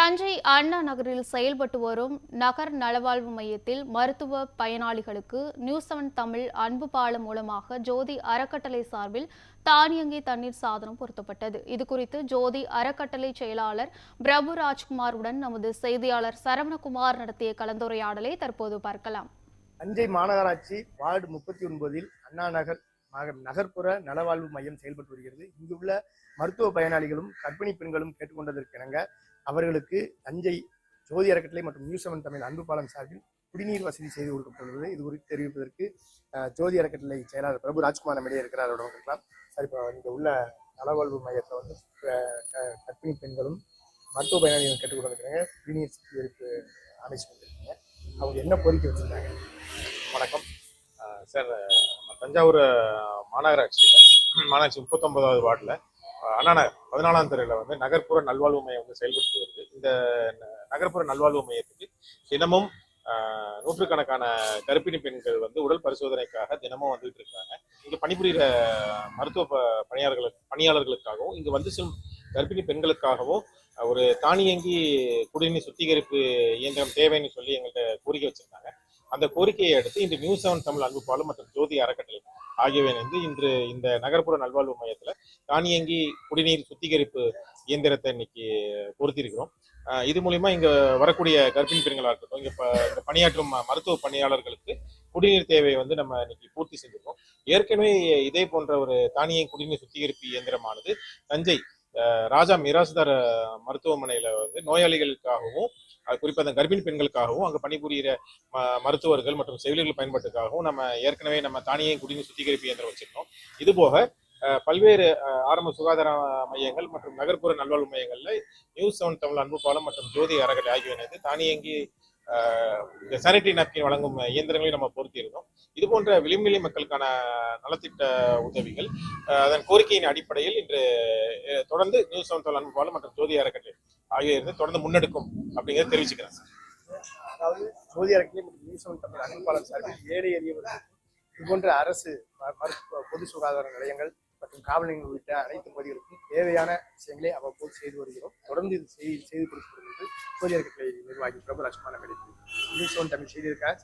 தஞ்சை அண்ணா நகரில் செயல்பட்டு வரும் நகர் நலவாழ்வு மையத்தில் மருத்துவ பயனாளிகளுக்கு நியூஸ்7 தமிழ் அன்பு பாலம் மூலமாக ஜோதி அறக்கட்டளை சார்பில் தானியங்கி தண்ணீர் சாதனம் பொருத்தப்பட்டது. இதுகுறித்து ஜோதி அறக்கட்டளை செயலாளர் பிரபு ராஜ்குமாருடன் நமது செய்தியாளர் சரவணகுமார் நடத்திய கலந்துரையாடலை தற்போது பார்க்கலாம். தஞ்சை மாநகராட்சி வார்டு 39 அண்ணா நகர் நகர்ப்புற நலவாழ்வு மையம் செயல்பட்டு வருகிறது. இங்குள்ள மருத்துவ பயனாளிகளும் கர்ப்பிணி பெண்களும் கேட்டுக்கொண்டதற்கிணங்க அவர்களுக்கு தஞ்சை ஜோதி அறக்கட்டளை மற்றும் நியூஸ்7 தமிழ் அன்பு பாலம் சார்பில் குடிநீர் வசதி செய்து கொடுக்கப்பட்டுள்ளது. இது குறித்து தெரிவிப்பதற்கு ஜோதி அறக்கட்டளை செயலாளர் பிரபு ராஜ்குமார் நம்மிடையே இருக்கிறார். இருக்கலாம் சார், இப்போ இங்க உள்ள நலவாழ்வு மையத்தில் வந்து கர்ப்பிணி பெண்களும் மருத்துவ பயனாளிகளும் கேட்டுக்கொண்டிருக்கிறாங்க. குடிநீர் சுத்திகரிப்பு அமைச்சு வந்திருக்காங்க. அவங்க என்ன கோரிக்கை வச்சிருக்காங்க? வணக்கம் சார். நம்ம தஞ்சாவூர் மாநகராட்சி 39வது வார்டில் அண்ணாநகர் 14ஆம் தெருவில் வந்து நகர்ப்புற நல்வாழ்வு மையம் வந்து செயல்பட்டு வருது. இந்த நகர்ப்புற நல்வாழ்வு மையத்துக்கு தினமும் நூற்றுக்கணக்கான கர்ப்பிணி பெண்கள் வந்து உடல் பரிசோதனைக்காக தினமும் வந்துட்டு இருக்காங்க. இங்க பணிபுரிகிற மருத்துவ பணியாளர்களுக்காகவும் இங்க வந்து செல்லும் கர்ப்பிணி பெண்களுக்காகவும் ஒரு தானியங்கி குடிநீர் சுத்திகரிப்பு இயந்திரம் தேவைன்னு சொல்லி எங்கள்கிட்ட கோரிக்கை வச்சிருந்தாங்க. அந்த கோரிக்கையை அடுத்து இன்று நியூஸ்7 தமிழ் அன்பு பாலம் மற்றும் ஜோதி அறக்கட்டளை ஆகியவை இணைந்து இன்று இந்த நகர்ப்புற நல்வாழ்வு மையத்துல தானியங்கி குடிநீர் சுத்திகரிப்பு இயந்திரத்தை இன்னைக்கு பொருத்திருக்கிறோம். இது மூலியமா இங்க வரக்கூடிய கர்ப்பிணி பெண்களா இருக்கட்டும், இங்க பணியாற்றும் மருத்துவ பணியாளர்களுக்கு குடிநீர் தேவையை வந்து நம்ம இன்னைக்கு பூர்த்தி செஞ்சிருக்கோம். ஏற்கனவே இதே போன்ற ஒரு தானியங்கி குடிநீர் சுத்திகரிப்பு இயந்திரமானது தஞ்சை ராஜா மிராசுதார் மருத்துவமனையில வந்து நோயாளிகளுக்காகவும் குறிப்பாக அந்த கர்ப்பிணி பெண்களுக்காகவும் அங்கே பணிபுரிகிற மருத்துவர்கள் மற்றும் செவிலியர்கள் பயன்பாட்டுக்காகவும் நம்ம தானியே குடிநீர் சுத்திகரிப்பு இயந்திரம் வச்சிருக்கோம். இது போக பல்வேறு ஆரம்ப சுகாதார மையங்கள் மற்றும் நகர்ப்புற நல்வாழ்வு மையங்கள்ல நியூஸ்7 தமிழ் அன்பு பாலம் மற்றும் ஜோதி அறக்கட்டளை ஆகியவை இணைந்து தானியங்கி சானிட்டரி நாப்கின் வழங்கும் இயந்திரங்களையும் நம்ம பொருத்தியிருந்தோம். இது போன்ற விளிம்புநிலை மக்களுக்கான நலத்திட்ட உதவிகள் அதன் கோரிக்கையின் அடிப்படையில் இன்று தொடர்ந்து நியூஸ்7 தமிழ் அன்பு பாலம் மற்றும் ஜோதி அறக்கட்டளை ஆகியோர் இருந்து தொடர்ந்து முன்னெடுக்கும் அப்படிங்கிறத தெரிவிச்சுக்கிறேன். அதாவது ஜோதி அறக்கட்டளை மற்றும் நியூஸ்7 தமிழ் அன்பு பாலம் சார்பில் ஏழை எளியவர்கள் இது போன்ற அரசு பொது சுகாதார நிலையங்கள் மற்றும் காவல் நிலையங்கள் உள்ளிட்ட அனைத்து பகுதிகளுக்கும் தேவையான விஷயங்களை அவ்வப்போது செய்து வருகிறோம். தொடர்ந்து இது செய்து கொடுக்கிறது ஜோதி அறக்கட்டளை நிர்வாகி பிரபு ராஜ்குமார் நியூஸ்7 தமிழ் செய்திருக்கார்.